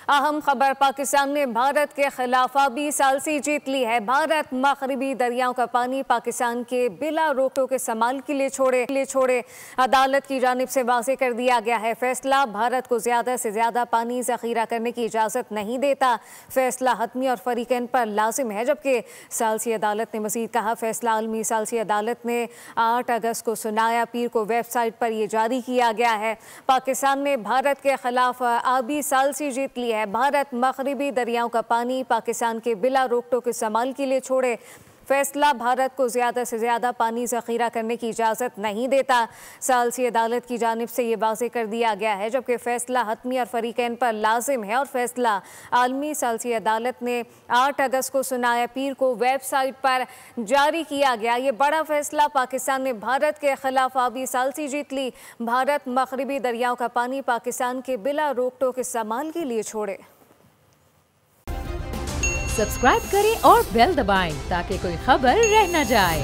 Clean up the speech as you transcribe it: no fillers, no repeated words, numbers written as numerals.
अहम खबर पाकिस्तान ने भारत के खिलाफ आबी सालसी जीत ली है। भारत मगरबी दरियाओं का पानी पाकिस्तान के बिला रोक टोक के इस्तेमाल के लिए छोड़े। अदालत की जानिब से वाज़ेह कर दिया गया है, फैसला भारत को ज़्यादा से ज़्यादा पानी ज़ख़ीरा करने की इजाज़त नहीं देता। फैसला हतमी और फ़रीक़ैन पर लाजिम है। जबकि सालसी अदालत ने मज़ीद कहा, फैसला आलमी सालसी अदालत ने 8 अगस्त को सुनाया। पीर को वेबसाइट पर यह जारी किया गया है। पाकिस्तान ने भारत के खिलाफ आबी सालसी जीत ली है। भारत मगरबी दरियाओं का पानी पाकिस्तान के बिला रोक टोक इस्तेमाल के लिए छोड़े। फैसला भारत को ज़्यादा से ज़्यादा पानी ज़ख़ीरा करने की इजाज़त नहीं देता। सालसी अदालत की जानिब से ये वाज़ेह कर दिया गया है। जबकि फ़ैसला हतमी और फ़रीक़ैन पर लाजिम है और फैसला आलमी सालसी अदालत ने 8 अगस्त को सुनाया। पीर को वेबसाइट पर जारी किया गया। ये बड़ा फैसला, पाकिस्तान ने भारत के खिलाफ आबी सालसी जीत ली। भारत मगरबी दरियाओं का पानी पाकिस्तान के बिला रोक टोक इस्तेमाल के लिए छोड़े। सब्सक्राइब करें और बेल दबाएं ताकि कोई खबर रह न जाए।